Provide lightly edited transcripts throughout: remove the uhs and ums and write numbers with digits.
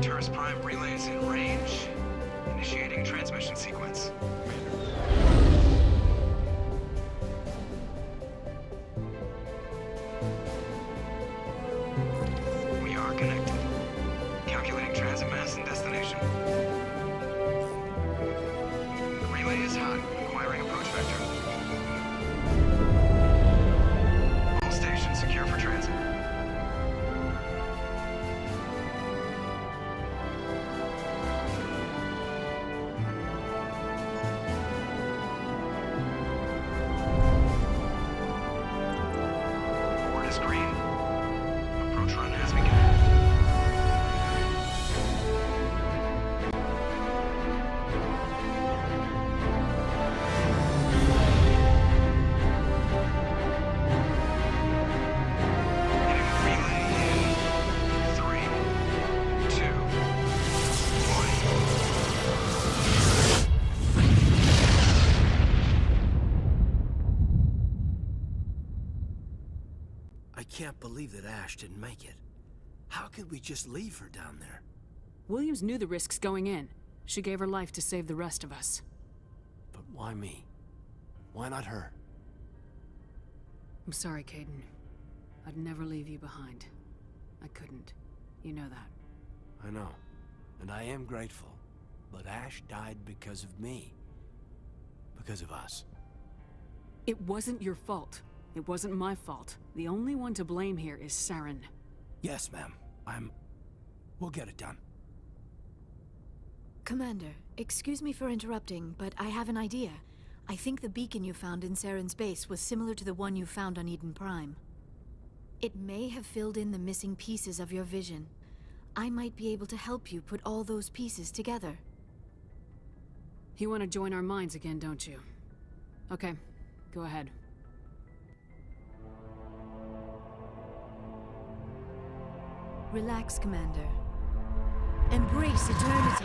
Arcturus Prime relay is in range. Initiating transmission sequence. We are connected. Calculating transit mass and destination. The relay is hot. Acquiring approach vector. All stations secure for transit. Board is green. Approach run has begun. Hitting relay in 3, 2, 1. I can't believe that Ash didn't make it. How could we just leave her down there? Williams knew the risks going in. She gave her life to save the rest of us. But why me? Why not her? I'm sorry, Caden. I'd never leave you behind. I couldn't. You know that. I know. And I am grateful. But Ash died because of me. Because of us. It wasn't your fault. It wasn't my fault. The only one to blame here is Saren. Yes, ma'am. We'll get it done. Commander, excuse me for interrupting, but I have an idea. I think the beacon you found in Saren's base was similar to the one you found on Eden Prime. It may have filled in the missing pieces of your vision. I might be able to help you put all those pieces together. You want to join our minds again, don't you? Okay, go ahead. Relax, Commander. Embrace eternity.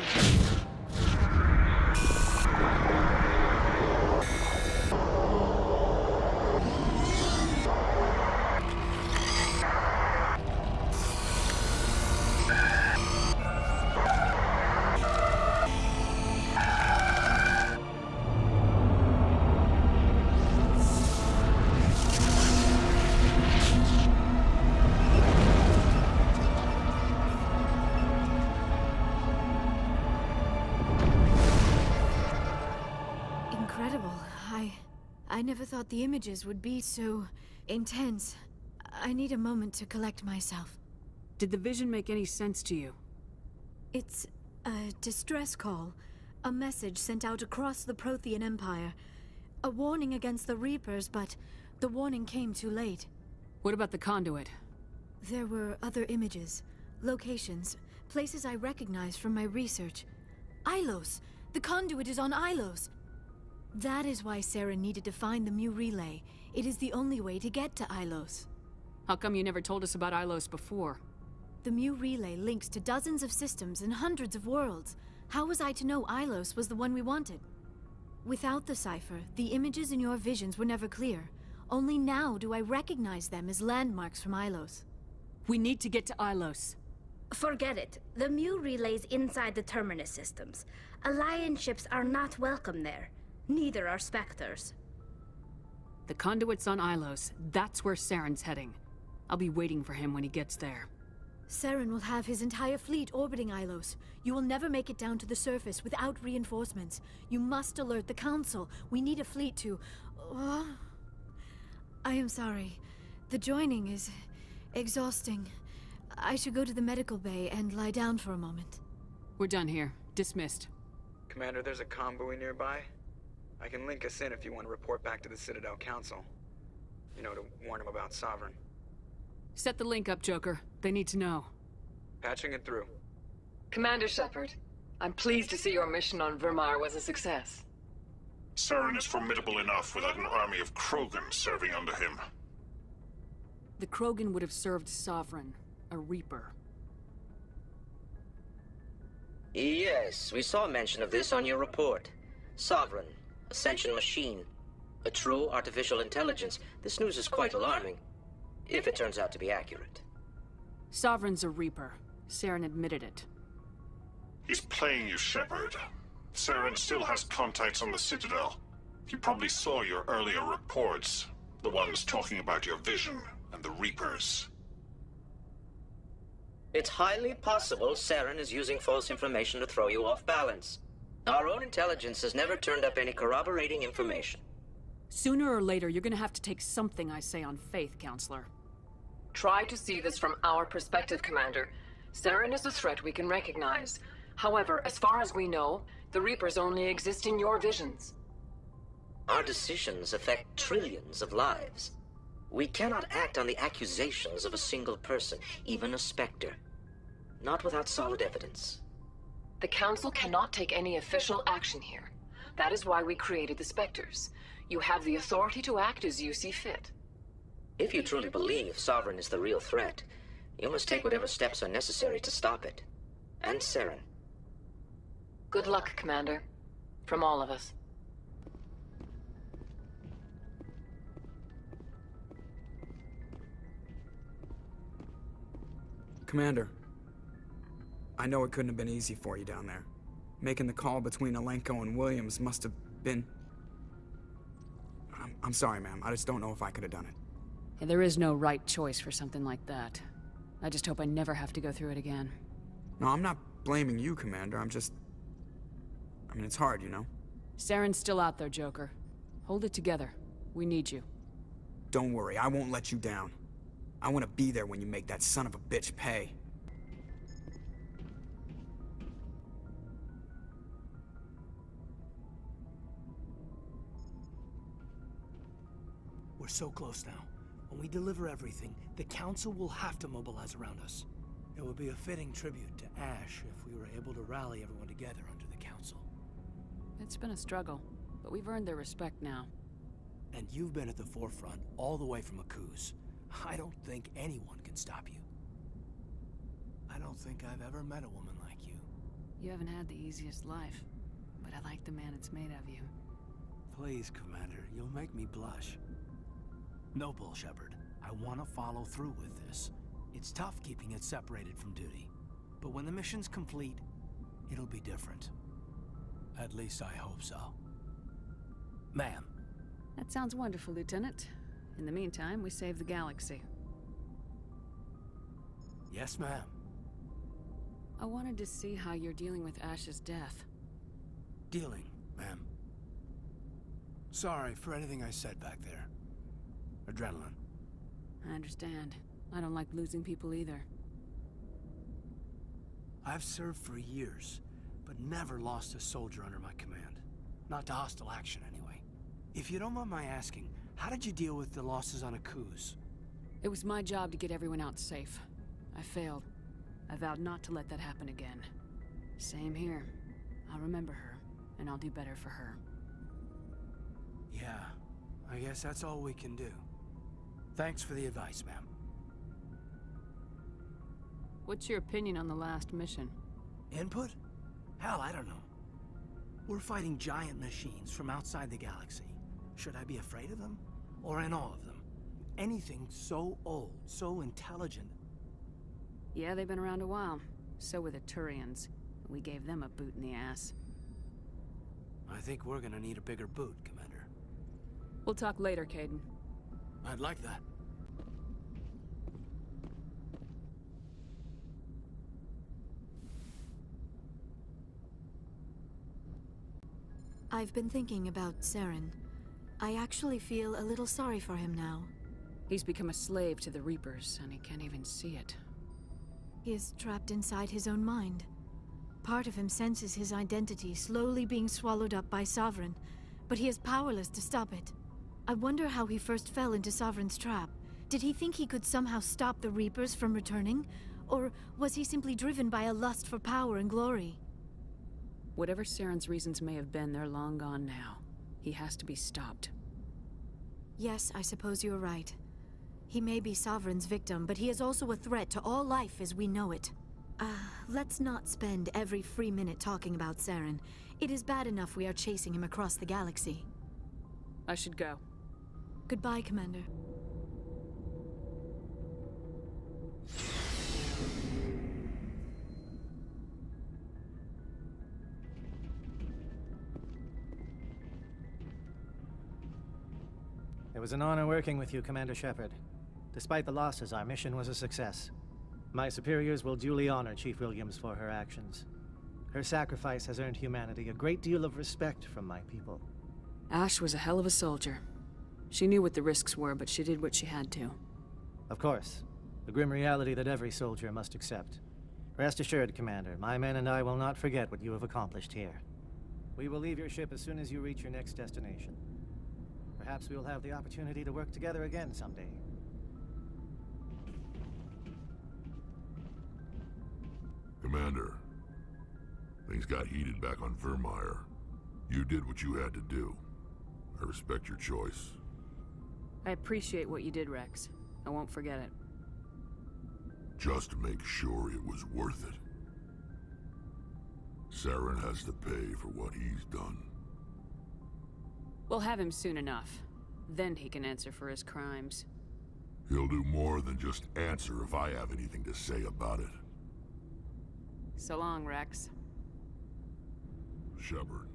Incredible. I never thought the images would be so intense. I need a moment to collect myself. Did the vision make any sense to you? It's a distress call. A message sent out across the Prothean Empire. A warning against the Reapers, but the warning came too late. What about the conduit? There were other images, locations, places I recognized from my research. Ilos! The conduit is on Ilos! That is why Saren needed to find the Mu relay. It is the only way to get to Ilos. How come you never told us about Ilos before? The Mu relay links to dozens of systems and hundreds of worlds. How was I to know Ilos was the one we wanted? Without the cipher, the images in your visions were never clear. Only now do I recognize them as landmarks from Ilos. We need to get to Ilos. Forget it. The Mu relay's inside the Terminus systems. Alliance ships are not welcome there. Neither are Spectres. The conduit's on Ilos. That's where Saren's heading. I'll be waiting for him when he gets there. Saren will have his entire fleet orbiting Ilos. You will never make it down to the surface without reinforcements. You must alert the Council. We need a fleet to... I am sorry. The joining is exhausting. I should go to the medical bay and lie down for a moment. We're done here. Dismissed. Commander, there's a comm buoy nearby. I can link us in if you want to report back to the Citadel Council. You know, to warn them about Sovereign. Set the link up, Joker. They need to know. Patching it through. Commander Shepard, I'm pleased to see your mission on Vermar was a success. Saren is formidable enough without an army of Krogan serving under him. The Krogan would have served Sovereign, a Reaper. Yes, we saw mention of this on your report. Sovereign, Ascension machine, a true artificial intelligence. This news is quite alarming, if it turns out to be accurate. Sovereign's a Reaper. Saren admitted it. He's playing you, Shepard. Saren still has contacts on the Citadel. He probably saw your earlier reports. The ones talking about your vision and the Reapers. It's highly possible Saren is using false information to throw you off balance. Our own intelligence has never turned up any corroborating information. Sooner or later, you're gonna have to take something I say on faith, Counselor. Try to see this from our perspective, Commander. Saren is a threat we can recognize. However, as far as we know, the Reapers only exist in your visions. Our decisions affect trillions of lives. We cannot act on the accusations of a single person, even a Spectre. Not without solid evidence. The Council cannot take any official action here. That is why we created the Spectres. You have the authority to act as you see fit. If you truly believe Sovereign is the real threat, you must take whatever steps are necessary to stop it. And Saren. Good luck, Commander. From all of us. Commander, I know it couldn't have been easy for you down there. Making the call between Alenko and Williams must have been... I'm sorry, ma'am. I just don't know if I could have done it. Yeah, there is no right choice for something like that. I just hope I never have to go through it again. No, I'm not blaming you, Commander. I mean, it's hard, you know? Saren's still out there, Joker. Hold it together. We need you. Don't worry, I won't let you down. I want to be there when you make that son of a bitch pay. We're so close now. When we deliver everything, the Council will have to mobilize around us. It would be a fitting tribute to Ash if we were able to rally everyone together under the Council. It's been a struggle, but we've earned their respect now. And you've been at the forefront all the way from Aku's. I don't think anyone can stop you. I don't think I've ever met a woman like you. You haven't had the easiest life, but I like the man it's made of you. Please, Commander, you'll make me blush. No bull, Shepard. I want to follow through with this. It's tough keeping it separated from duty. But when the mission's complete, it'll be different. At least I hope so. Ma'am. That sounds wonderful, Lieutenant. In the meantime, we save the galaxy. Yes, ma'am. I wanted to see how you're dealing with Ash's death. Dealing, ma'am. Sorry for anything I said back there. Adrenaline. I understand. I don't like losing people either. I've served for years, but never lost a soldier under my command. Not to hostile action, anyway. If you don't mind my asking, how did you deal with the losses on Aku's? It was my job to get everyone out safe. I failed. I vowed not to let that happen again. Same here. I'll remember her, and I'll do better for her. Yeah, I guess that's all we can do. Thanks for the advice, ma'am. What's your opinion on the last mission? Input? Hell, I don't know. We're fighting giant machines from outside the galaxy. Should I be afraid of them? Or in awe of them? Anything so old, so intelligent. Yeah, they've been around a while. So were the Turians. We gave them a boot in the ass. I think we're gonna need a bigger boot, Commander. We'll talk later, Caden. I'd like that. I've been thinking about Saren. I actually feel a little sorry for him now. He's become a slave to the Reapers, and he can't even see it. He is trapped inside his own mind. Part of him senses his identity slowly being swallowed up by Sovereign, but he is powerless to stop it. I wonder how he first fell into Sovereign's trap. Did he think he could somehow stop the Reapers from returning? Or was he simply driven by a lust for power and glory? Whatever Saren's reasons may have been, they're long gone now. He has to be stopped. Yes, I suppose you're right. He may be Sovereign's victim, but he is also a threat to all life as we know it. Let's not spend every free minute talking about Saren. It is bad enough we are chasing him across the galaxy. I should go. Goodbye, Commander. was an honor working with you, Commander Shepard. Despite the losses, our mission was a success. My superiors will duly honor Chief Williams for her actions. Her sacrifice has earned humanity a great deal of respect from my people. Ash was a hell of a soldier. She knew what the risks were, but she did what she had to. Of course. The grim reality that every soldier must accept. Rest assured, Commander, my men and I will not forget what you have accomplished here. We will leave your ship as soon as you reach your next destination. Perhaps we will have the opportunity to work together again someday. Commander, things got heated back on Vermeer. You did what you had to do. I respect your choice. I appreciate what you did, Rex. I won't forget it. Just make sure it was worth it. Saren has to pay for what he's done. We'll have him soon enough. Then he can answer for his crimes. He'll do more than just answer if I have anything to say about it. So long, Rex. Shepard.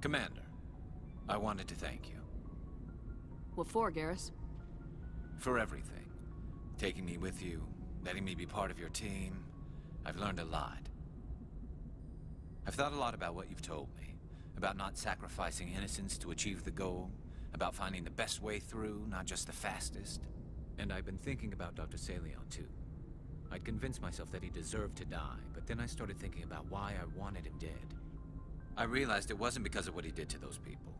Commander, I wanted to thank you. What for, Garrus? For everything. Taking me with you, letting me be part of your team. I've learned a lot. I've thought a lot about what you've told me. About not sacrificing innocence to achieve the goal. About finding the best way through, not just the fastest. And I've been thinking about Dr. Saleon, too. I'd convinced myself that he deserved to die, but then I started thinking about why I wanted him dead. I realized it wasn't because of what he did to those people.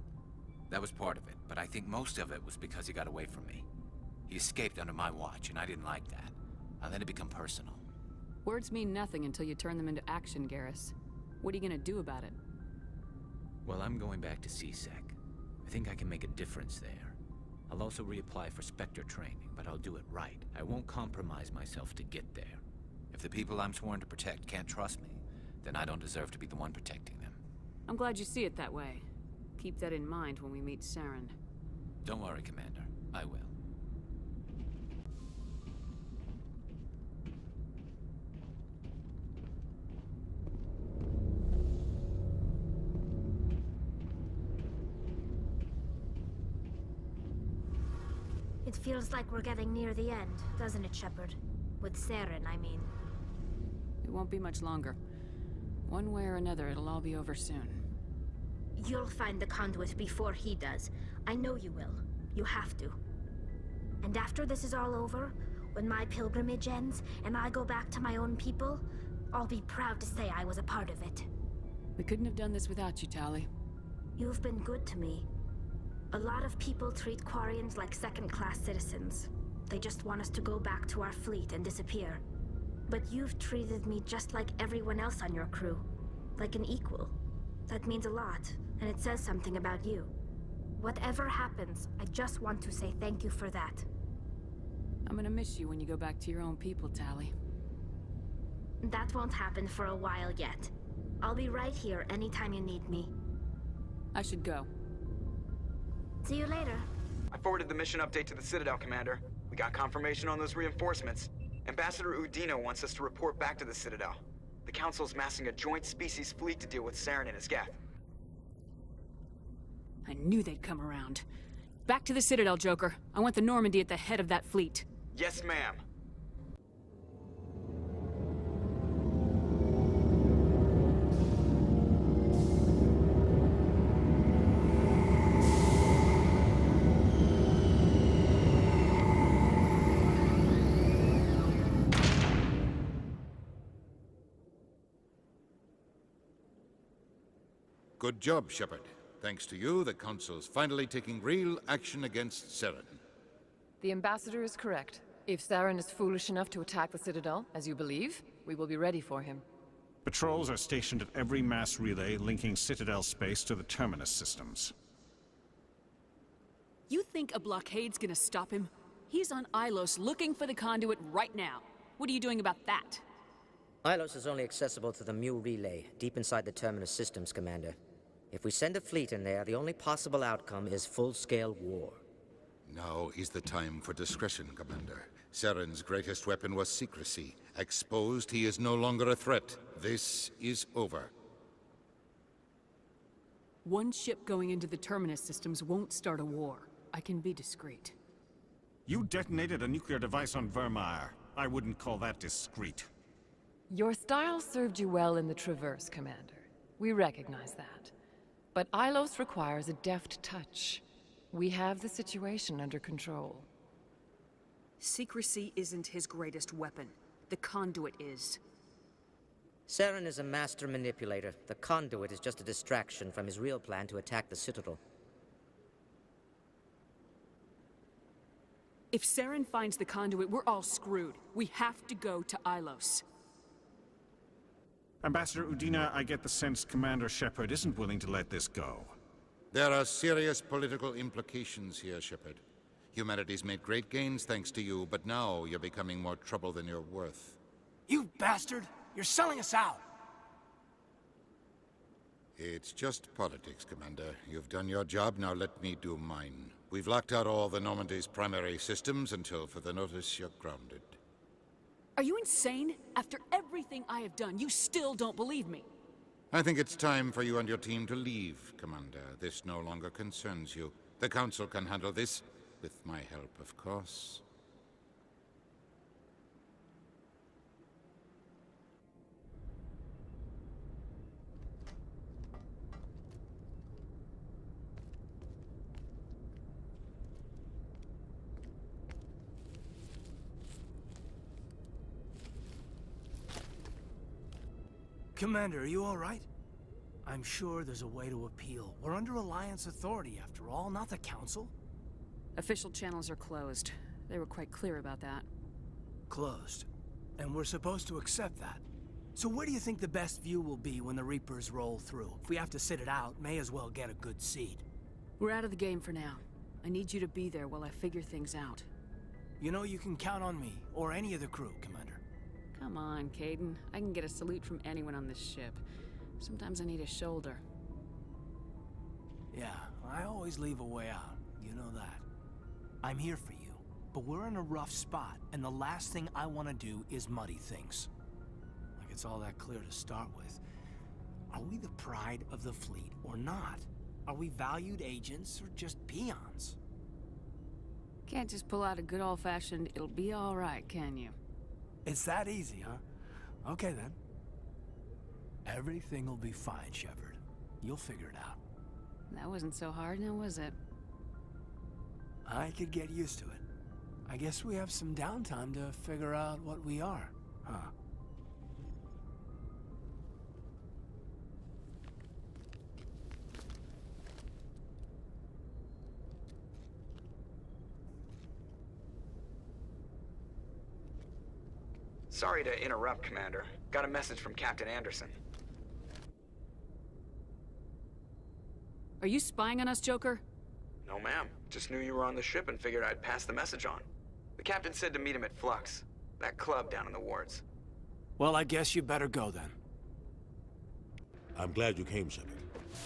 That was part of it, but I think most of it was because he got away from me. He escaped under my watch, and I didn't like that. I let it become personal. Words mean nothing until you turn them into action, Garrus. What are you gonna do about it? Well, I'm going back to CSEC. I think I can make a difference there. I'll also reapply for Spectre training, but I'll do it right. I won't compromise myself to get there. If the people I'm sworn to protect can't trust me, then I don't deserve to be the one protecting them. I'm glad you see it that way. Keep that in mind when we meet Saren. Don't worry, Commander. I will. It feels like we're getting near the end, doesn't it, Shepard? With Saren, I mean. It won't be much longer. One way or another, it'll all be over soon. You'll find the conduit before he does. I know you will. You have to. And after this is all over, when my pilgrimage ends and I go back to my own people, I'll be proud to say I was a part of it. We couldn't have done this without you, Tali. You've been good to me. A lot of people treat Quarians like second-class citizens. They just want us to go back to our fleet and disappear. But you've treated me just like everyone else on your crew. Like an equal. That means a lot, and it says something about you. Whatever happens, I just want to say thank you for that. I'm gonna miss you when you go back to your own people, Tali. That won't happen for a while yet. I'll be right here anytime you need me. I should go. See you later. I forwarded the mission update to the Citadel, Commander. We got confirmation on those reinforcements. Ambassador Udino wants us to report back to the Citadel. The Council's massing a joint species fleet to deal with Saren and his geth. I knew they'd come around. Back to the Citadel, Joker. I want the Normandy at the head of that fleet. Yes, ma'am. Good job, Shepard. Thanks to you, the Council's finally taking real action against Saren. The Ambassador is correct. If Saren is foolish enough to attack the Citadel, as you believe, we will be ready for him. Patrols are stationed at every mass relay linking Citadel space to the Terminus systems. You think a blockade's gonna stop him? He's on Ilos looking for the conduit right now. What are you doing about that? Ilos is only accessible to the Mu relay, deep inside the Terminus systems, Commander. If we send a fleet in there, the only possible outcome is full-scale war. Now is the time for discretion, Commander. Saren's greatest weapon was secrecy. Exposed, he is no longer a threat. This is over. One ship going into the Terminus systems won't start a war. I can be discreet. You detonated a nuclear device on Vermeer. I wouldn't call that discreet. Your style served you well in the Traverse, Commander. We recognize that. But Ilos requires a deft touch. We have the situation under control. Secrecy isn't his greatest weapon. The conduit is. Saren is a master manipulator. The conduit is just a distraction from his real plan to attack the Citadel. If Saren finds the conduit, we're all screwed. We have to go to Ilos. Ambassador Udina, I get the sense Commander Shepard isn't willing to let this go. There are serious political implications here, Shepard. Humanity's made great gains thanks to you, but now you're becoming more trouble than you're worth. You bastard! You're selling us out! It's just politics, Commander. You've done your job, now let me do mine. We've locked out all the Normandy's primary systems until further notice you're grounded. Are you insane? After everything I have done, you still don't believe me. I think it's time for you and your team to leave, Commander. This no longer concerns you. The Council can handle this, with my help, of course. Commander, are you all right? I'm sure there's a way to appeal. We're under Alliance authority, after all, not the Council. Official channels are closed. They were quite clear about that. Closed. And we're supposed to accept that. So where do you think the best view will be when the Reapers roll through? If we have to sit it out, may as well get a good seat. We're out of the game for now. I need you to be there while I figure things out. You know you can count on me, or any of the crew, Commander. Come on, Caden. I can get a salute from anyone on this ship. Sometimes I need a shoulder. Yeah, I always leave a way out. You know that. I'm here for you, but we're in a rough spot, and the last thing I want to do is muddy things. Like it's all that clear to start with. Are we the pride of the fleet, or not? Are we valued agents, or just peons? Can't just pull out a good old-fashioned, it'll be all right, can you? It's that easy, huh? Okay, then. Everything will be fine, Shepard. You'll figure it out. That wasn't so hard, now was it? I could get used to it. I guess we have some downtime to figure out what we are, huh? Sorry to interrupt, Commander. Got a message from Captain Anderson. Are you spying on us, Joker? No, ma'am. Just knew you were on the ship and figured I'd pass the message on. The captain said to meet him at Flux, that club down in the wards. Well, I guess you better go then. I'm glad you came, Shepard.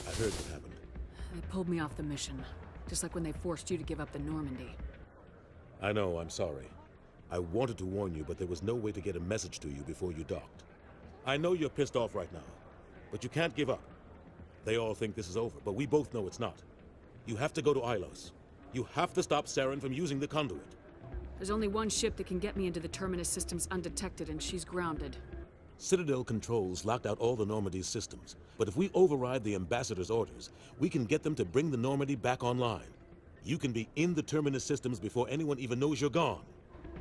I heard what happened. They pulled me off the mission, just like when they forced you to give up the Normandy. I know, I'm sorry. I wanted to warn you, but there was no way to get a message to you before you docked. I know you're pissed off right now, but you can't give up. They all think this is over, but we both know it's not. You have to go to Ilos. You have to stop Saren from using the conduit. There's only one ship that can get me into the Terminus systems undetected, and she's grounded. Citadel controls locked out all the Normandy's systems, but if we override the Ambassador's orders, we can get them to bring the Normandy back online. You can be in the Terminus systems before anyone even knows you're gone.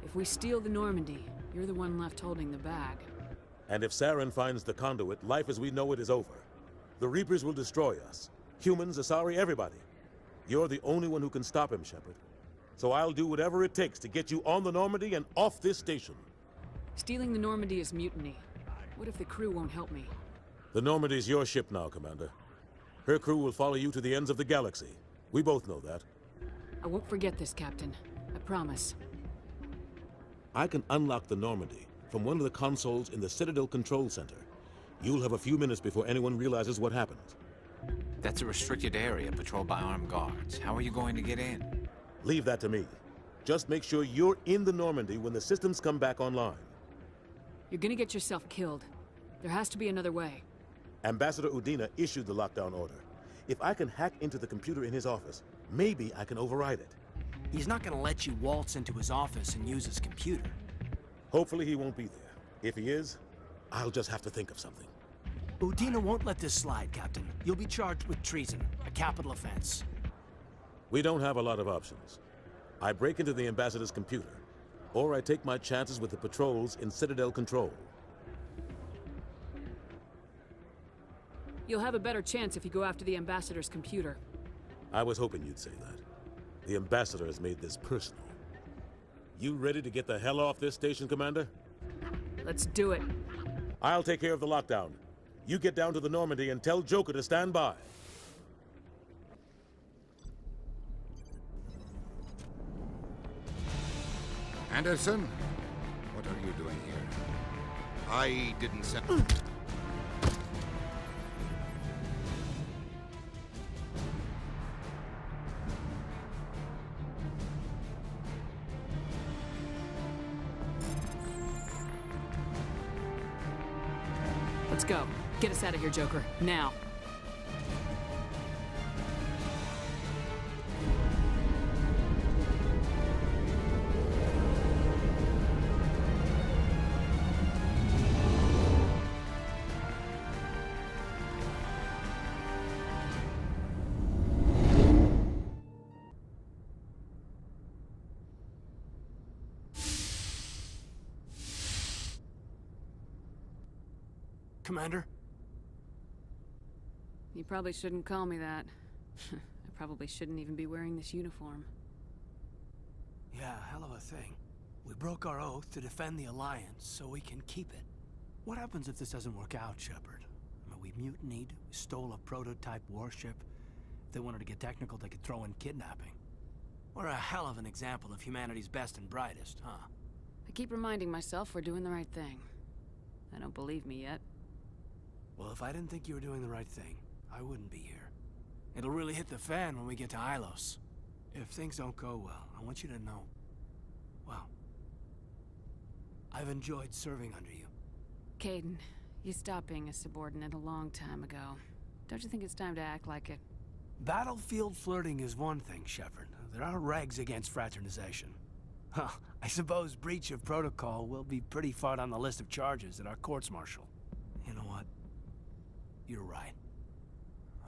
If we steal the Normandy, you're the one left holding the bag. And if Saren finds the conduit, life as we know it is over. The Reapers will destroy us. Humans, Asari, everybody. You're the only one who can stop him, Shepard. So I'll do whatever it takes to get you on the Normandy and off this station. Stealing the Normandy is mutiny. What if the crew won't help me? The Normandy's your ship now, Commander. Her crew will follow you to the ends of the galaxy. We both know that. I won't forget this, Captain. I promise. I can unlock the Normandy from one of the consoles in the Citadel Control Center. You'll have a few minutes before anyone realizes what happened. That's a restricted area patrolled by armed guards. How are you going to get in? Leave that to me. Just make sure you're in the Normandy when the systems come back online. You're gonna get yourself killed. There has to be another way. Ambassador Udina issued the lockdown order. If I can hack into the computer in his office, maybe I can override it. He's not gonna let you waltz into his office and use his computer. Hopefully he won't be there. If he is, I'll just have to think of something. Udina won't let this slide, Captain. You'll be charged with treason, a capital offense. We don't have a lot of options. I break into the Ambassador's computer, or I take my chances with the patrols in Citadel Control. You'll have a better chance if you go after the Ambassador's computer. I was hoping you'd say that. The Ambassador has made this personal. You ready to get the hell off this station, Commander? Let's do it. I'll take care of the lockdown. You get down to the Normandy and tell Joker to stand by. Anderson? What are you doing here? I didn't send... Let's go. Get us out of here, Joker. Now. Commander? You probably shouldn't call me that. I probably shouldn't even be wearing this uniform. Yeah, hell of a thing. We broke our oath to defend the Alliance, so we can keep it. What happens if this doesn't work out, Shepard? I mean, we mutinied, we stole a prototype warship. If they wanted to get technical, they could throw in kidnapping. We're a hell of an example of humanity's best and brightest, huh? I keep reminding myself we're doing the right thing. I don't believe me yet. Well, if I didn't think you were doing the right thing, I wouldn't be here. It'll really hit the fan when we get to Ilos. If things don't go well, I want you to know, well, I've enjoyed serving under you. Caden, you stopped being a subordinate a long time ago. Don't you think it's time to act like it? Battlefield flirting is one thing, Shepard. There are regs against fraternization. Huh, I suppose breach of protocol will be pretty far down the list of charges at our courts-martial. You know what? You're right.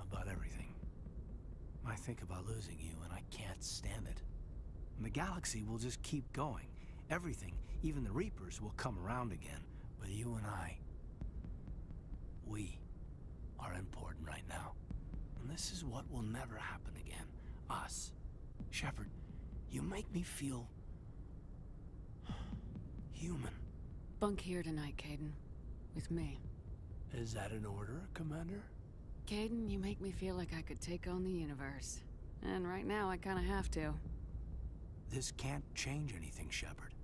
About everything. I think about losing you, and I can't stand it. And the galaxy will just keep going. Everything, even the Reapers, will come around again. But you and I, we are important right now. And this is what will never happen again. Us. Shepard, you make me feel... human. Bunk here tonight, Caden. With me. Is that an order, Commander? Caden, you make me feel like I could take on the universe. And right now, I kinda have to. This can't change anything, Shepard.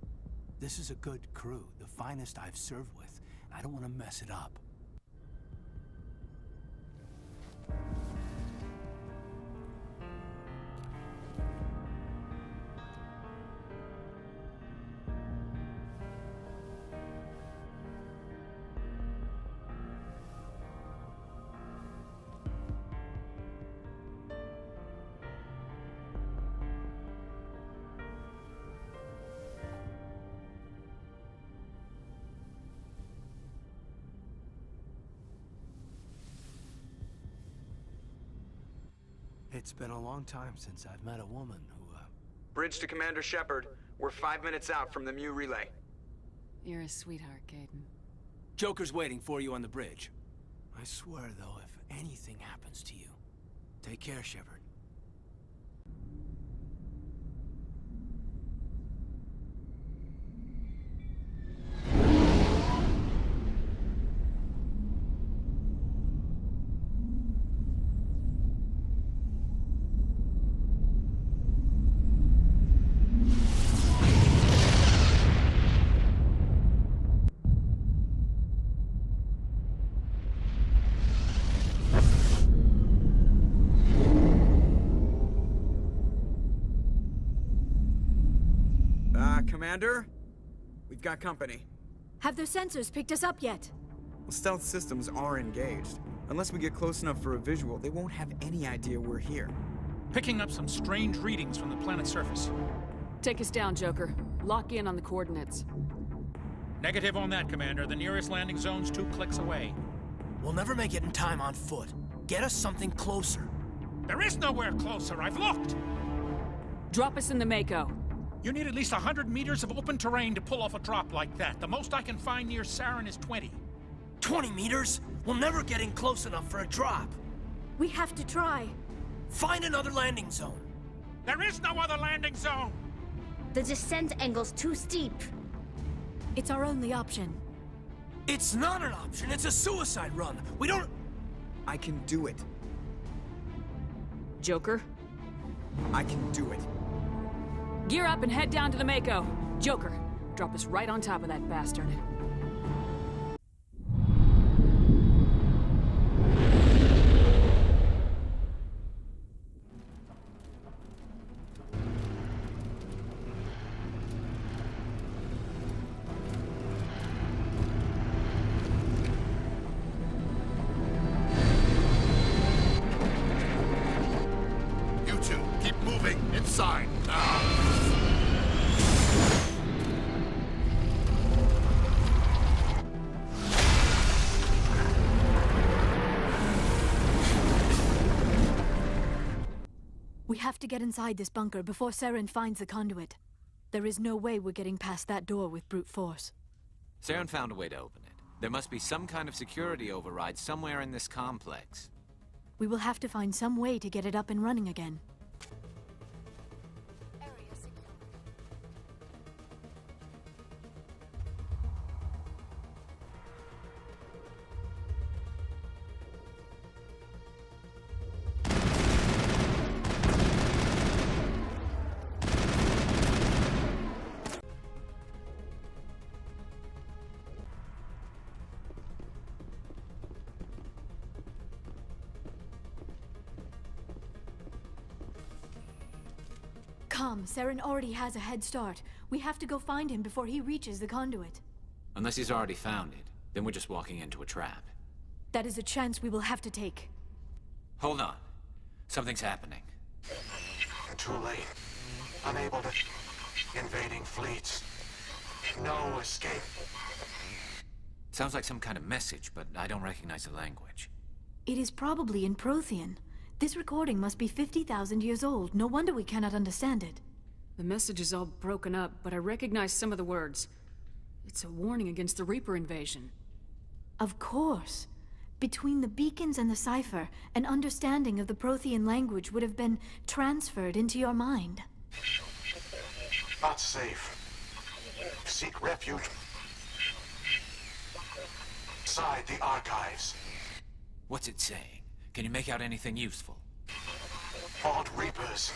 This is a good crew, the finest I've served with. I don't want to mess it up. It's been a long time since I've met a woman who, Bridge to Commander Shepard. We're 5 minutes out from the Mu relay. You're a sweetheart, Caden. Joker's waiting for you on the bridge. I swear, though, if anything happens to you, take care, Shepard. Commander. We've got company. Have their sensors picked us up yet? Well, stealth systems are engaged. Unless we get close enough for a visual, they won't have any idea we're here. Picking up some strange readings from the planet's surface. Take us down, Joker. Lock in on the coordinates. Negative on that, Commander. The nearest landing zone's 2 clicks away. We'll never make it in time on foot. Get us something closer. There is nowhere closer. I've looked. Drop us in the Mako. You need at least 100 meters of open terrain to pull off a drop like that. The most I can find near Saren is 20. 20 meters? We'll never get in close enough for a drop. We have to try. Find another landing zone. There is no other landing zone! The descent angle's too steep. It's our only option. It's not an option, it's a suicide run. We don't... I can do it. Joker? I can do it. Gear up and head down to the Mako. Joker, drop us right on top of that bastard. Inside, now! We have to get inside this bunker before Saren finds the conduit. There is no way we're getting past that door with brute force. Saren found a way to open it. There must be some kind of security override somewhere in this complex. We will have to find some way to get it up and running again. Come, Saren already has a head start. We have to go find him before he reaches the conduit. Unless he's already found it, then we're just walking into a trap. That is a chance we will have to take. Hold on. Something's happening. Too late. Unable to... Invading fleets. No escape. Sounds like some kind of message, but I don't recognize the language. It is probably in Prothean. This recording must be 50,000 years old. No wonder we cannot understand it. The message is all broken up, but I recognize some of the words. It's a warning against the Reaper invasion. Of course. Between the beacons and the cipher, an understanding of the Prothean language would have been transferred into your mind. Not safe. Seek refuge inside the archives. What's it saying? Can you make out anything useful? Fought Reapers.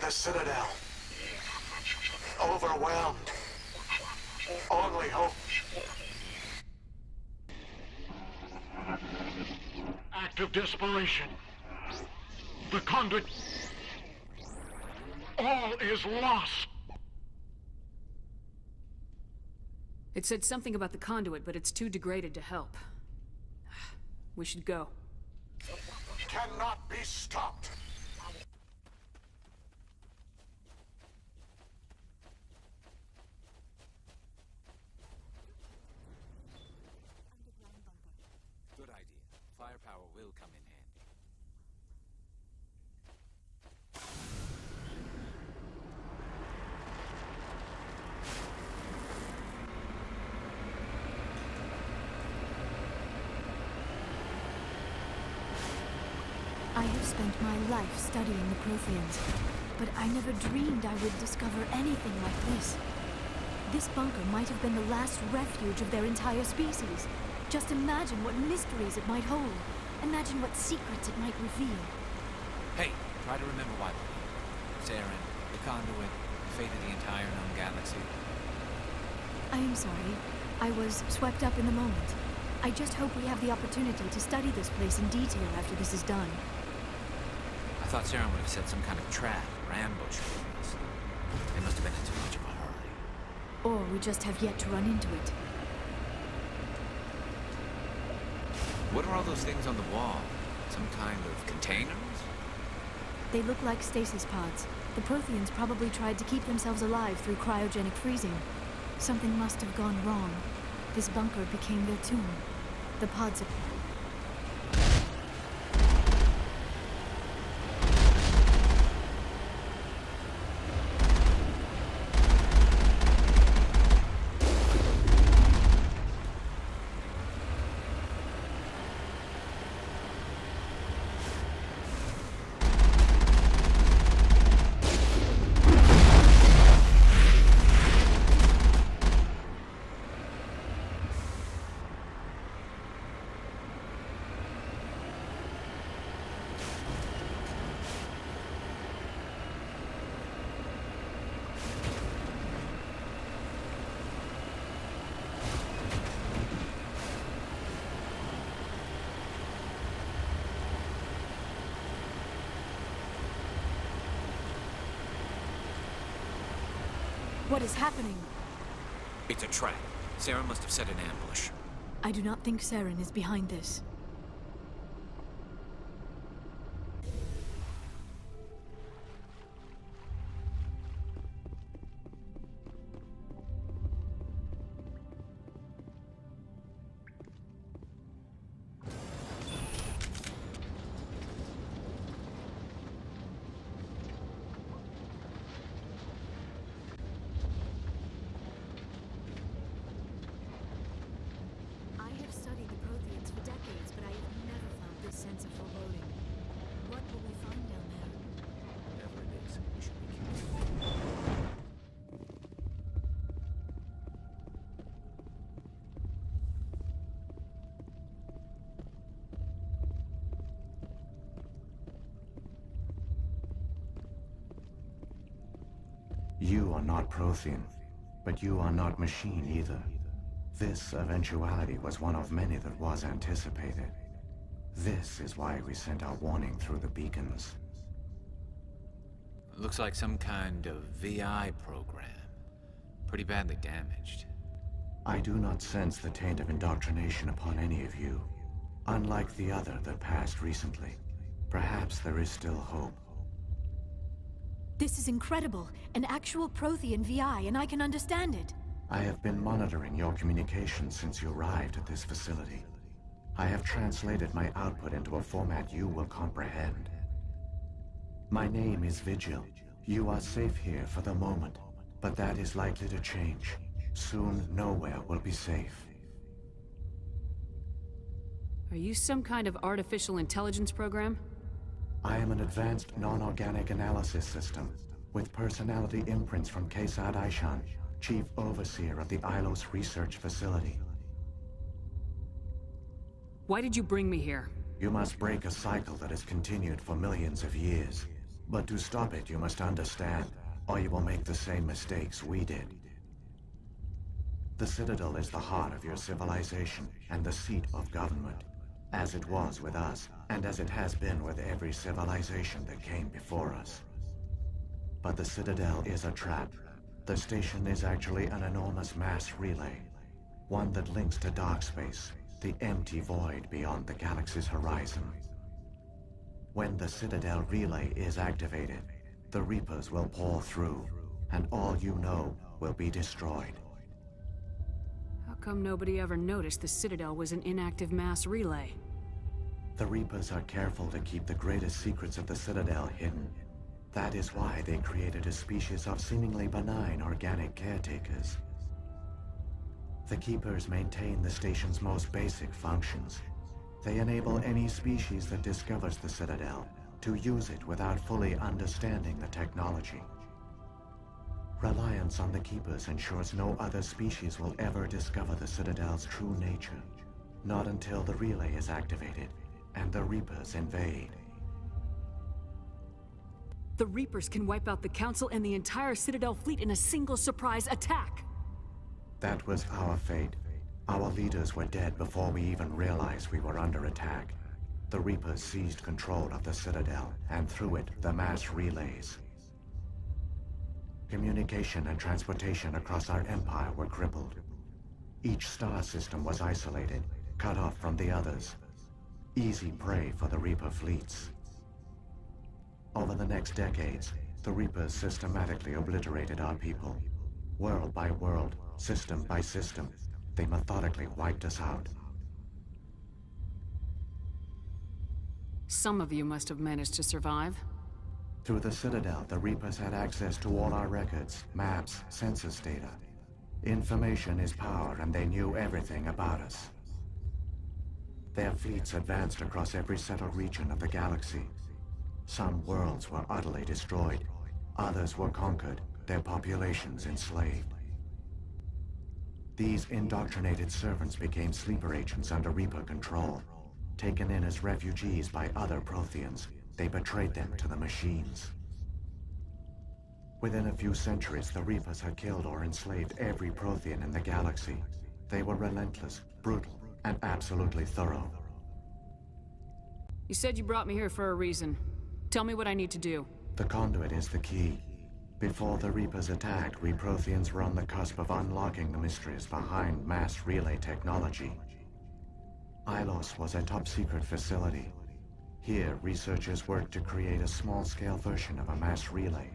The Citadel. Overwhelmed. Only hope. Act of desperation. The conduit. All is lost. It said something about the conduit, but it's too degraded to help. We should go. Cannot be stopped. Good idea. Firepower will come in handy. I have spent my life studying the Protheans, but I never dreamed I would discover anything like this. This bunker might have been the last refuge of their entire species. Just imagine what mysteries it might hold. Imagine what secrets it might reveal. Hey, try to remember why we're here. Saren, the conduit, the fate of the entire known galaxy. I am sorry. I was swept up in the moment. I just hope we have the opportunity to study this place in detail after this is done. I thought Saren would have set some kind of trap or ambush for us. They must have been in too much of a hurry. Or we just have yet to run into it. What are all those things on the wall? Some kind of containers? They look like stasis pods. The Protheans probably tried to keep themselves alive through cryogenic freezing. Something must have gone wrong. This bunker became their tomb. The pods are... What is happening? It's a trap. Sarah must have set an ambush. I do not think Saren is behind this. You are not Prothean, but you are not machine either. This eventuality was one of many that was anticipated. This is why we sent our warning through the beacons. Looks like some kind of VI program. Pretty badly damaged. I do not sense the taint of indoctrination upon any of you. Unlike the other that passed recently. Perhaps there is still hope. This is incredible. An actual Prothean VI, and I can understand it. I have been monitoring your communications since you arrived at this facility. I have translated my output into a format you will comprehend. My name is Vigil. You are safe here for the moment, but that is likely to change. Soon, nowhere will be safe. Are you some kind of artificial intelligence program? I am an advanced non-organic analysis system, with personality imprints from XII, Chief Overseer of the Ilos Research Facility. Why did you bring me here? You must break a cycle that has continued for millions of years. But to stop it, you must understand, or you will make the same mistakes we did. The Citadel is the heart of your civilization and the seat of government, as it was with us, and as it has been with every civilization that came before us. But the Citadel is a trap. The station is actually an enormous mass relay, one that links to dark space, the empty void beyond the galaxy's horizon. When the Citadel relay is activated, the Reapers will pour through, and all you know will be destroyed. How come nobody ever noticed the Citadel was an inactive mass relay? The Reapers are careful to keep the greatest secrets of the Citadel hidden. That is why they created a species of seemingly benign organic caretakers. The Keepers maintain the station's most basic functions. They enable any species that discovers the Citadel to use it without fully understanding the technology. Reliance on the Keepers ensures no other species will ever discover the Citadel's true nature. Not until the relay is activated and the Reapers invade. The Reapers can wipe out the Council and the entire Citadel fleet in a single surprise attack! That was our fate. Our leaders were dead before we even realized we were under attack. The Reapers seized control of the Citadel, and through it, the mass relays. Communication and transportation across our empire were crippled. Each star system was isolated, cut off from the others. Easy prey for the Reaper fleets. Over the next decades, the Reapers systematically obliterated our people. World by world, system by system, they methodically wiped us out. Some of you must have managed to survive. Through the Citadel, the Reapers had access to all our records, maps, census data. Information is power, and they knew everything about us. Their fleets advanced across every settled region of the galaxy. Some worlds were utterly destroyed. Others were conquered, their populations enslaved. These indoctrinated servants became sleeper agents under Reaper control. Taken in as refugees by other Protheans, they betrayed them to the machines. Within a few centuries, the Reapers had killed or enslaved every Prothean in the galaxy. They were relentless, brutal, and absolutely thorough. You said you brought me here for a reason. Tell me what I need to do. The conduit is the key. Before the Reapers attacked, we Protheans were on the cusp of unlocking the mysteries behind mass relay technology. Ilos was a top-secret facility. Here, researchers worked to create a small-scale version of a mass relay.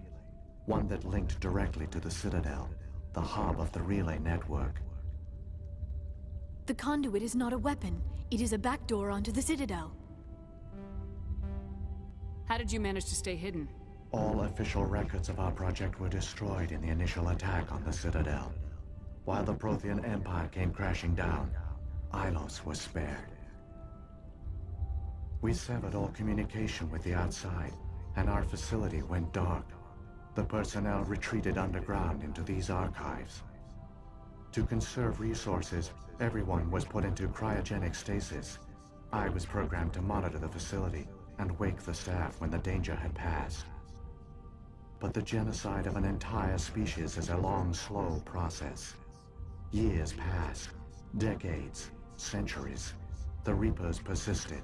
One that linked directly to the Citadel, the hub of the relay network. The conduit is not a weapon. It is a backdoor onto the Citadel. How did you manage to stay hidden? All official records of our project were destroyed in the initial attack on the Citadel. While the Prothean Empire came crashing down, Ilos was spared. We severed all communication with the outside, and our facility went dark. The personnel retreated underground into these archives. To conserve resources, everyone was put into cryogenic stasis. I was programmed to monitor the facility and wake the staff when the danger had passed. But the genocide of an entire species is a long, slow process. Years passed, decades, centuries. The Reapers persisted,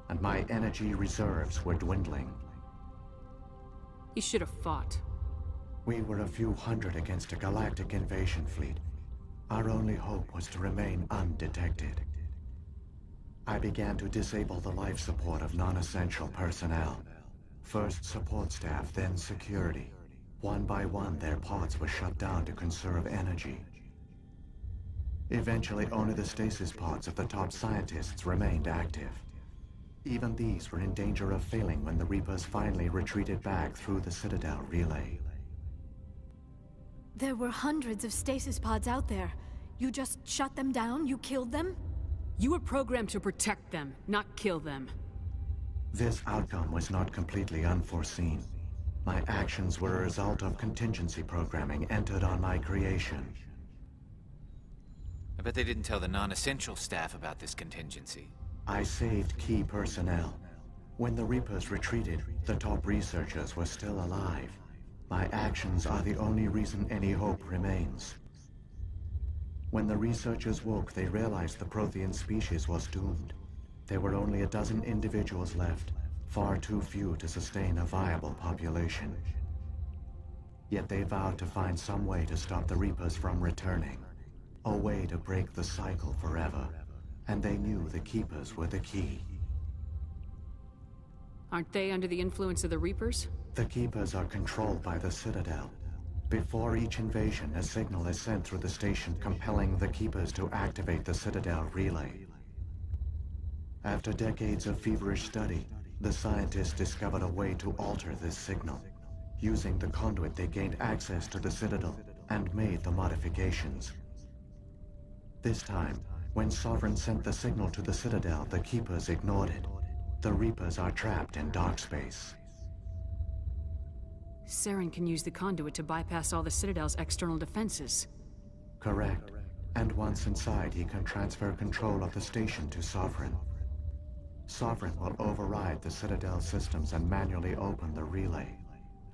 and my energy reserves were dwindling. You should have fought. We were a few hundred against a galactic invasion fleet. Our only hope was to remain undetected. I began to disable the life support of non-essential personnel. First support staff, then security. One by one, their pods were shut down to conserve energy. Eventually, only the stasis pods of the top scientists remained active. Even these were in danger of failing when the Reapers finally retreated back through the Citadel relay. There were hundreds of stasis pods out there. You just shut them down? You killed them? You were programmed to protect them, not kill them. This outcome was not completely unforeseen. My actions were a result of contingency programming entered on my creation. I bet they didn't tell the non-essential staff about this contingency. I saved key personnel. When the Reapers retreated, the top researchers were still alive. My actions are the only reason any hope remains. When the researchers woke, they realized the Prothean species was doomed. There were only a dozen individuals left, far too few to sustain a viable population. Yet they vowed to find some way to stop the Reapers from returning. A way to break the cycle forever. And they knew the Keepers were the key. Aren't they under the influence of the Reapers? The Keepers are controlled by the Citadel. Before each invasion, a signal is sent through the station compelling the Keepers to activate the Citadel relay. After decades of feverish study, the scientists discovered a way to alter this signal. Using the conduit, they gained access to the Citadel and made the modifications. This time, when Sovereign sent the signal to the Citadel, the Keepers ignored it. The Reapers are trapped in dark space. Saren can use the conduit to bypass all the Citadel's external defenses. Correct. And once inside, he can transfer control of the station to Sovereign. Sovereign will override the Citadel systems and manually open the relay.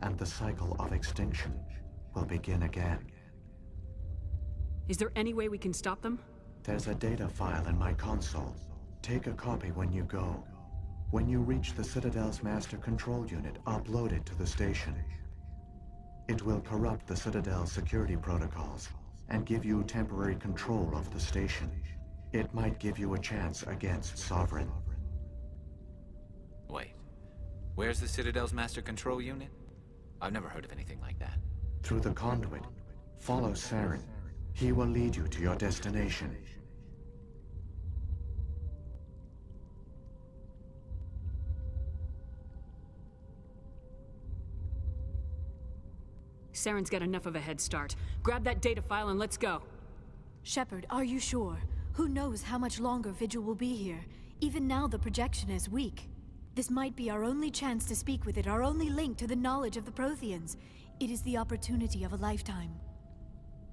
And the cycle of extinction will begin again. Is there any way we can stop them? There's a data file in my console. Take a copy when you go. When you reach the Citadel's master control unit, upload it to the station. It will corrupt the Citadel's security protocols and give you temporary control of the station. It might give you a chance against Sovereign. Wait. Where's the Citadel's Master Control Unit? I've never heard of anything like that. Through the conduit, follow Saren. He will lead you to your destination. Saren's got enough of a head start. Grab that data file and let's go. Shepard, are you sure? Who knows how much longer Vigil will be here? Even now the projection is weak. This might be our only chance to speak with it, our only link to the knowledge of the Protheans. It is the opportunity of a lifetime.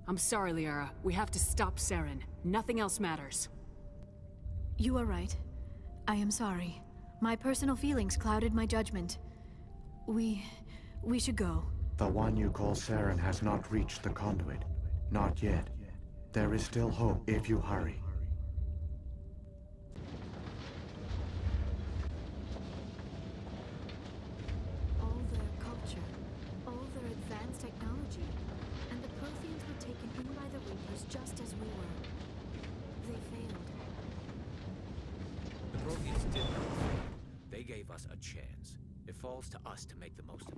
I'm sorry, Liara. We have to stop Saren. Nothing else matters. You are right. I am sorry. My personal feelings clouded my judgment. We should go. The one you call Saren has not reached the conduit. Not yet. There is still hope if you hurry. All their culture, all their advanced technology, and the Protheans were taken in by the Reapers just as we were. They failed. The Protheans did not fail. They gave us a chance. It falls to us to make the most of it.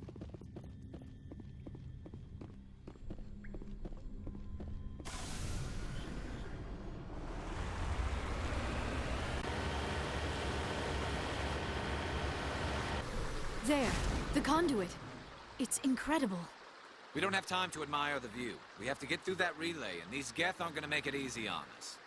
There, the conduit. It's incredible. We don't have time to admire the view. We have to get through that relay, and these Geth aren't gonna make it easy on us.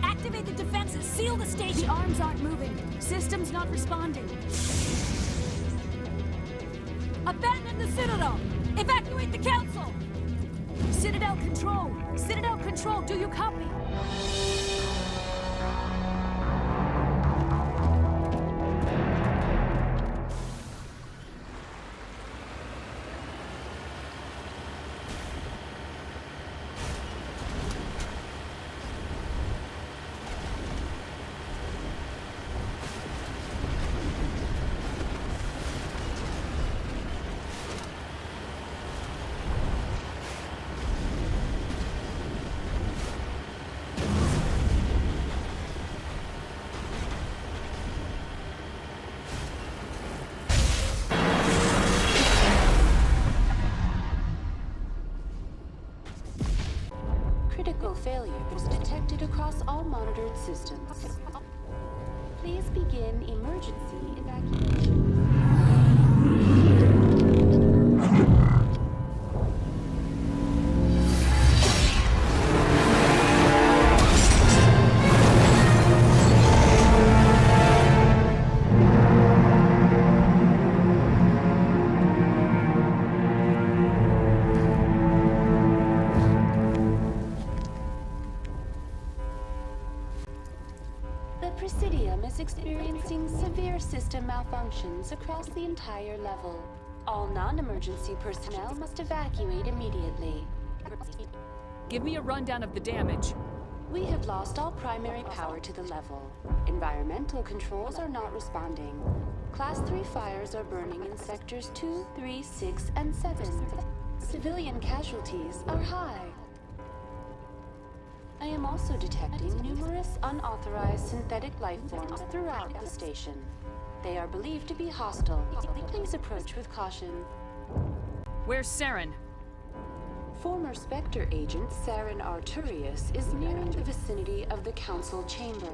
Activate the defenses! Seal the station! The arms aren't moving. System's not responding. Abandon the Citadel! Evacuate the Council! Citadel Control! Citadel Control, do you copy? Critical failure was detected across all monitored systems. Please begin emergency evacuation. Experiencing severe system malfunctions across the entire level. All non-emergency personnel must evacuate immediately. Give me a rundown of the damage. We have lost all primary power to the level. Environmental controls are not responding. Class 3 fires are burning in sectors 2, 3, 6, and 7. Civilian casualties are high. I am also detecting numerous unauthorized synthetic life forms throughout the station. They are believed to be hostile. Please approach with caution. Where's Saren? Former Spectre agent Saren Arturius is nearing the vicinity of the Council chamber.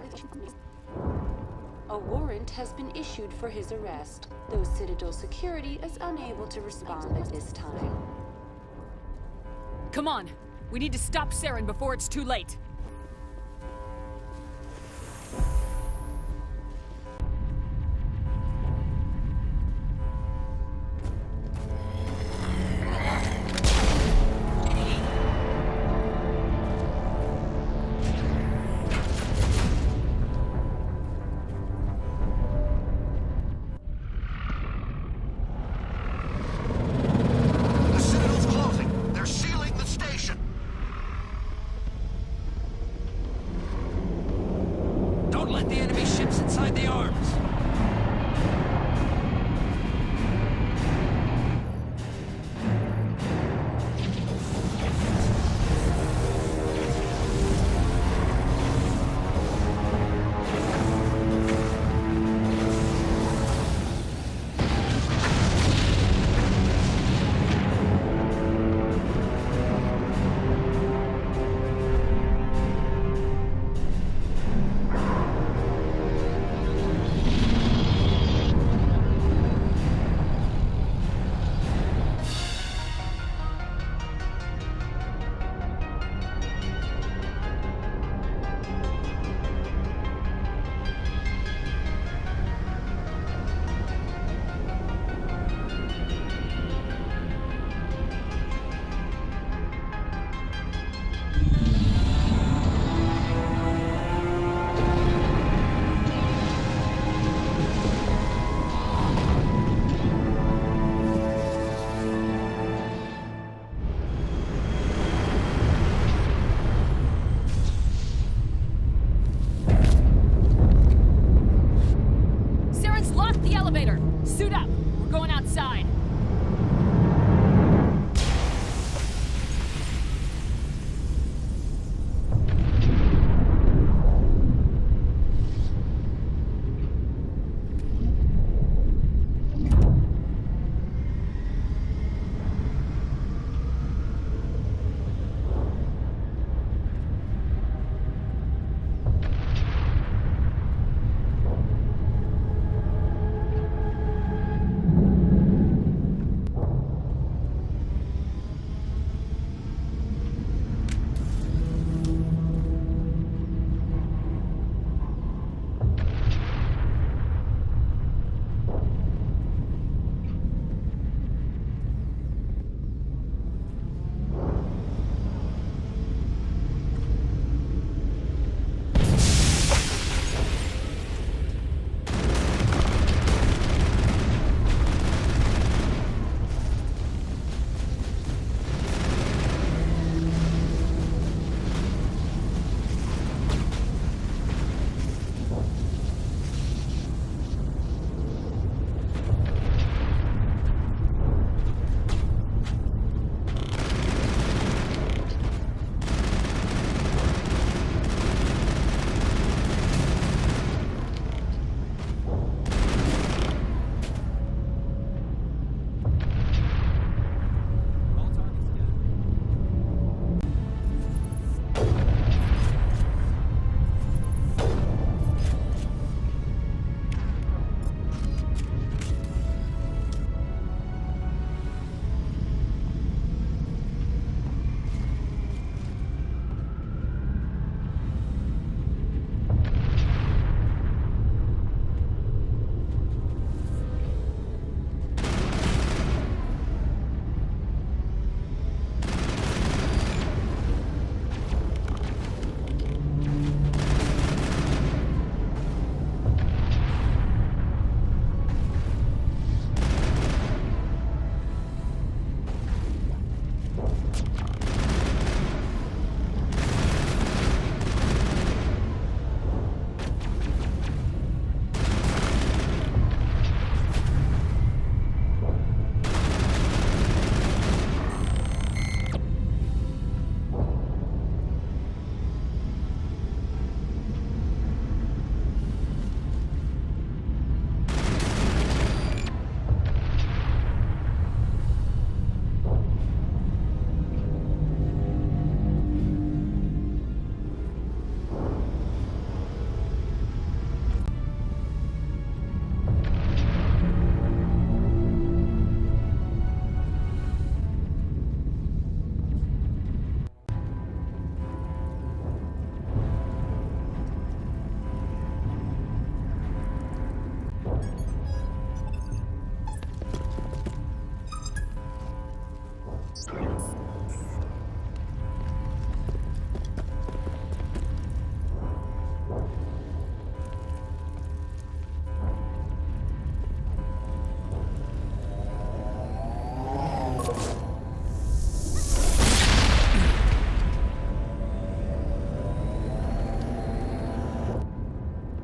A warrant has been issued for his arrest, though Citadel security is unable to respond at this time. Come on! We need to stop Saren before it's too late.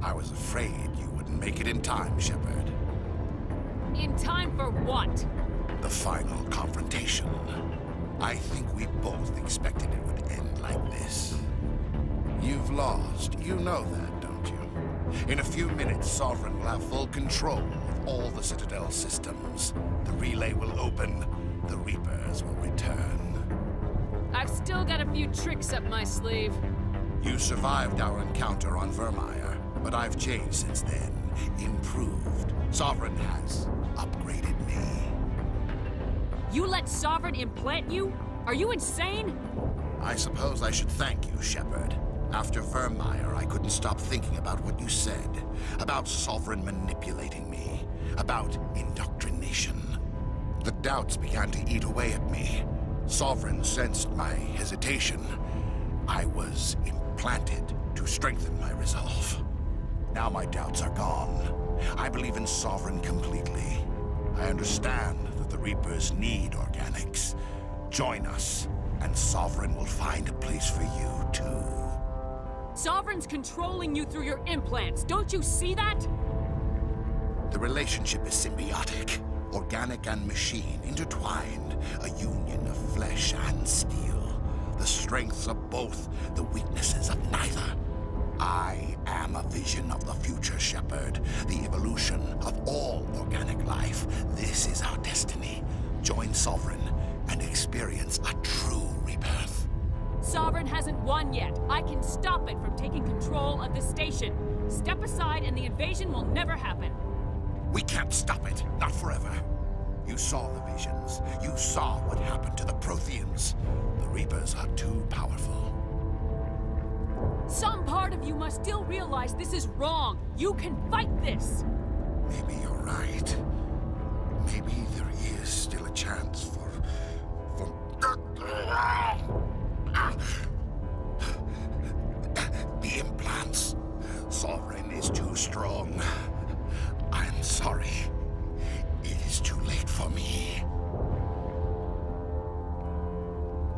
I was afraid you wouldn't make it in time, Shepard. In time for what? The final confrontation. I think we both expected it would end like this. You've lost. You know that, don't you? In a few minutes, Sovereign will have full control of all the Citadel systems. The relay will open. The Reapers will return. I've still got a few tricks up my sleeve. You survived our encounter on Vermeer, but I've changed since then. Improved. Sovereign has upgraded me. You let Sovereign implant you? Are you insane? I suppose I should thank you, Shepard. After Vermeer, I couldn't stop thinking about what you said. About Sovereign manipulating me. About indoctrination. The doubts began to eat away at me. Sovereign sensed my hesitation. I was implanted to strengthen my resolve. Now my doubts are gone. I believe in Sovereign completely. I understand that the Reapers need organics. Join us, and Sovereign will find a place for you, too. Sovereign's controlling you through your implants. Don't you see that? The relationship is symbiotic. Organic and machine, intertwined. A union of flesh and steel. The strengths of both, the weaknesses of neither. I am a vision of the future, Shepard. The evolution of all organic life. This is our destiny. Join Sovereign and experience a true rebirth. Sovereign hasn't won yet. I can stop it from taking control of the station. Step aside and the invasion will never happen. We can't stop it. Not forever. You saw the visions. You saw what happened to the Protheans. The Reapers are too powerful. Some part of you must still realize this is wrong. You can fight this. Maybe you're right. Maybe there is still a chance for... The implants. Sovereign is too strong. I'm sorry. It is too late for me.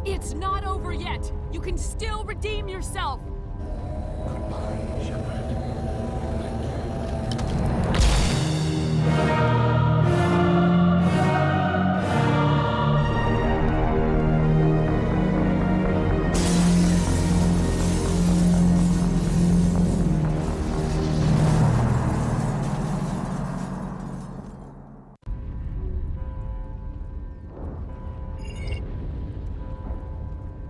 It's not over yet. You can still redeem yourself. Goodbye, Shepard.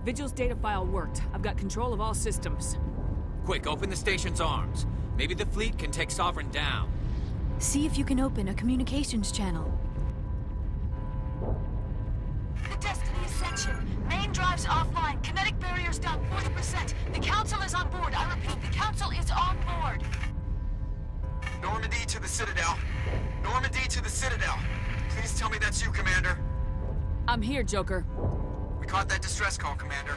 Vigil's data file worked. I've got control of all systems. Quick, open the station's arms. Maybe the fleet can take Sovereign down. See if you can open a communications channel. The Destiny Ascension. Main drives offline. Kinetic barriers down 40%. The Council is on board. I repeat, the Council is on board. Normandy to the Citadel. Normandy to the Citadel. Please tell me that's you, Commander. I'm here, Joker. We caught that distress call, Commander.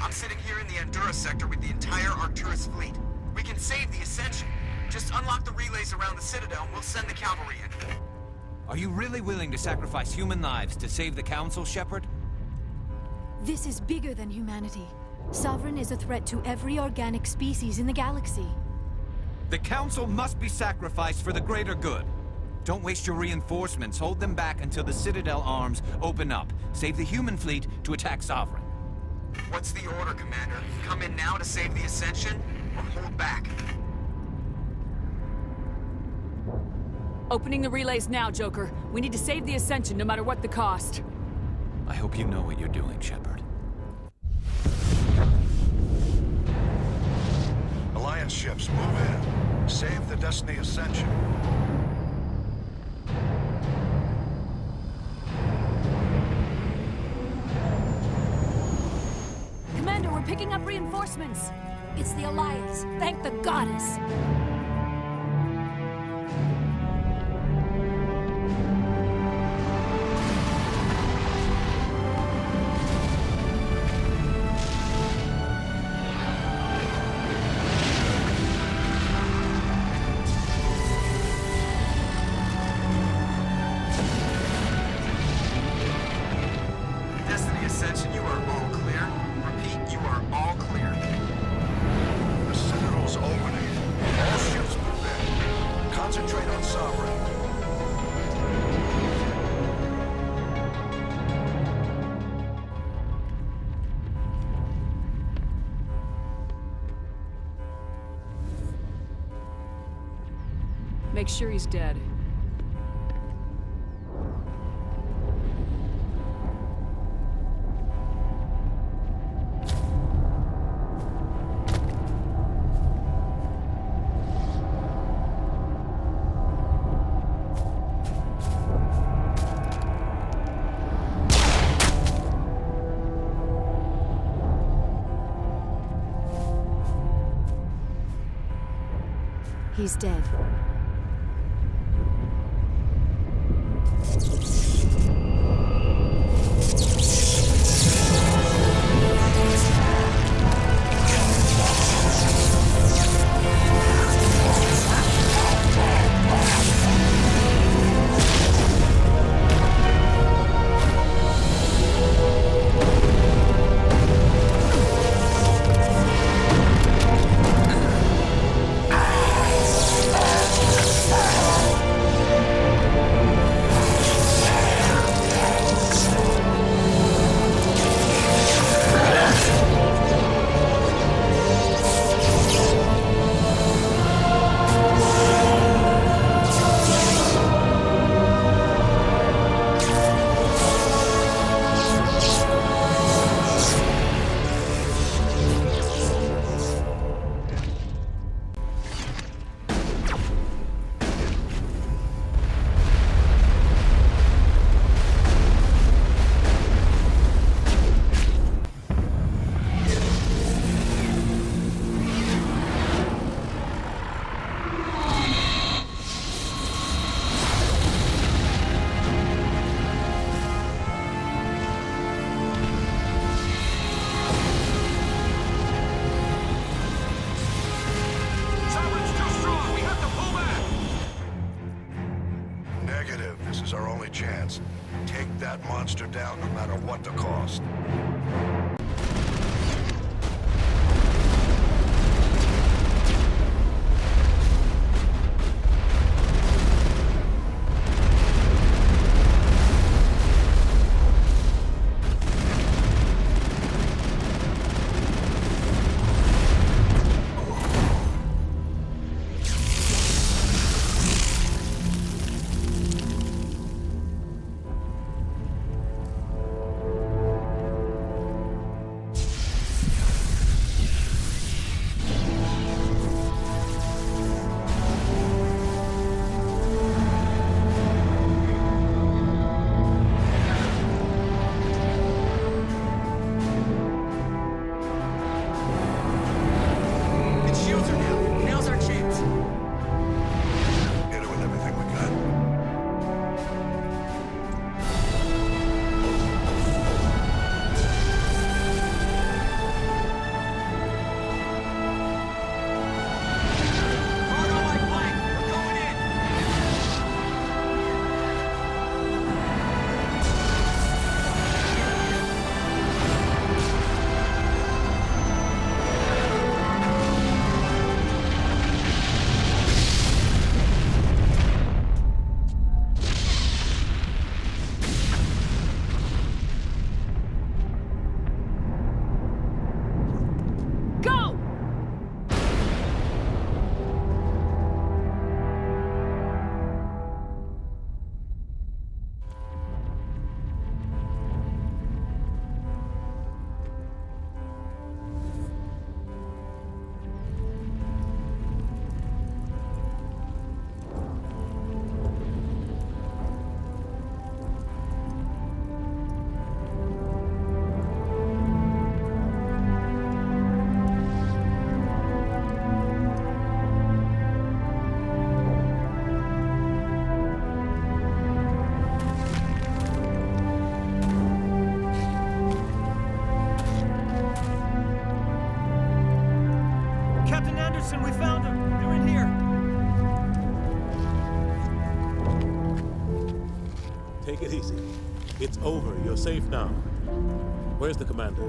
I'm sitting here in the Endura sector with the entire Arcturus fleet. We can save the Ascension. Just unlock the relays around the Citadel and we'll send the cavalry in. Are you really willing to sacrifice human lives to save the Council, Shepard? This is bigger than humanity. Sovereign is a threat to every organic species in the galaxy. The Council must be sacrificed for the greater good. Don't waste your reinforcements. Hold them back until the Citadel arms open up. Save the human fleet to attack Sovereign. What's the order, Commander? Come in now to save the Ascension, or hold back? Opening the relays now, Joker. We need to save the Ascension no matter what the cost. I hope you know what you're doing, Shepard. Alliance ships, move in. Save the Destiny Ascension. Commander, we're picking up reinforcements. It's the Alliance. Thank the goddess. Destiny Ascension, you are all clear. Repeat, you are all clear. The Citadel's opening. All Make sure he's dead. He's dead. monster down no matter what the cost. We found them. They're in here. Take it easy. It's over. You're safe now. Where's the commander?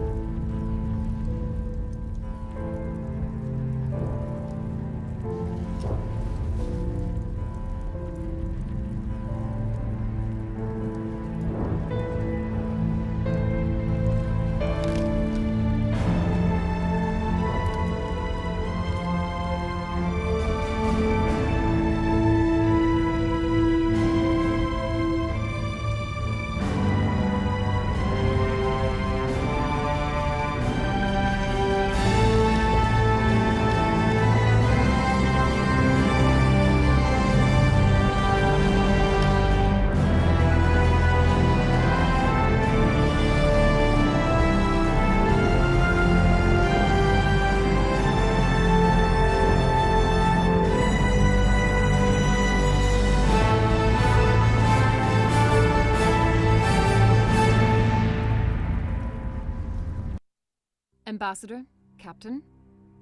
Ambassador, Captain,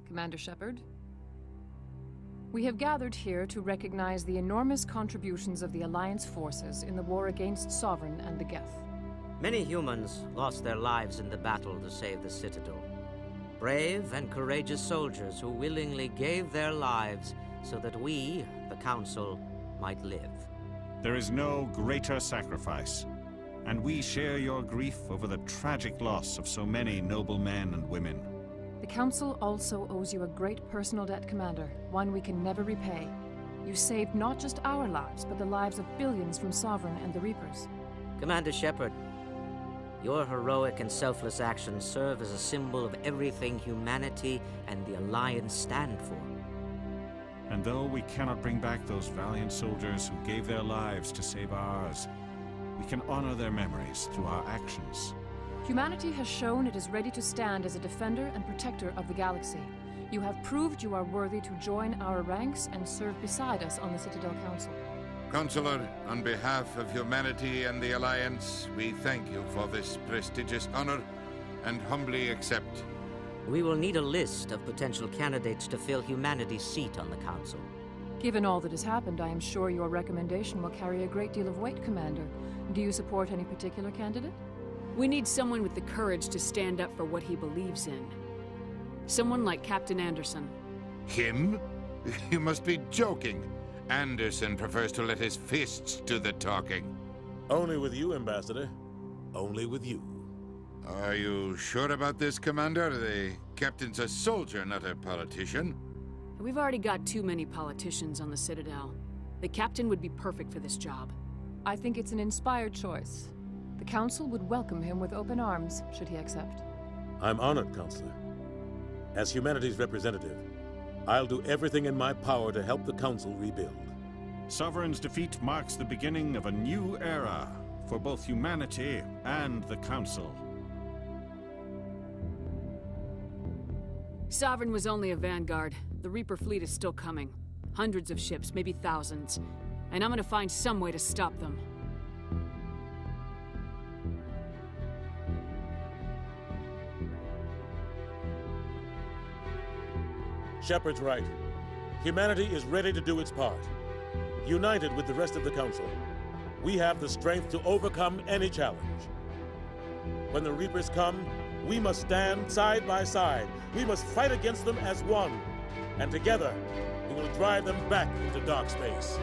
Commander Shepard. We have gathered here to recognize the enormous contributions of the Alliance forces in the war against Sovereign and the Geth. Many humans lost their lives in the battle to save the Citadel. Brave and courageous soldiers who willingly gave their lives so that we, the Council, might live. There is no greater sacrifice, and we share your grief over the tragic loss of so many noble men and women. The Council also owes you a great personal debt, Commander, one we can never repay. You saved not just our lives, but the lives of billions from Sovereign and the Reapers. Commander Shepard, your heroic and selfless actions serve as a symbol of everything humanity and the Alliance stand for. And though we cannot bring back those valiant soldiers who gave their lives to save ours, we can honor their memories through our actions. Humanity has shown it is ready to stand as a defender and protector of the galaxy. You have proved you are worthy to join our ranks and serve beside us on the Citadel Council. Counselor, on behalf of humanity and the Alliance, we thank you for this prestigious honor and humbly accept. We will need a list of potential candidates to fill humanity's seat on the Council. Given all that has happened, I am sure your recommendation will carry a great deal of weight, Commander. Do you support any particular candidate? We need someone with the courage to stand up for what he believes in. Someone like Captain Anderson. Him? You must be joking. Anderson prefers to let his fists do the talking. Only with you, Ambassador. Only with you. Are you sure about this, Commander? The captain's a soldier, not a politician. We've already got too many politicians on the Citadel. The captain would be perfect for this job. I think it's an inspired choice. The Council would welcome him with open arms, should he accept. I'm honored, Counselor. As humanity's representative, I'll do everything in my power to help the Council rebuild. Sovereign's defeat marks the beginning of a new era for both humanity and the Council. Sovereign was only a vanguard. The Reaper fleet is still coming. Hundreds of ships, maybe thousands. And I'm gonna find some way to stop them. Shepard's right. Humanity is ready to do its part. United with the rest of the Council, we have the strength to overcome any challenge. When the Reapers come, we must stand side by side. We must fight against them as one. And together, we will drive them back into dark space.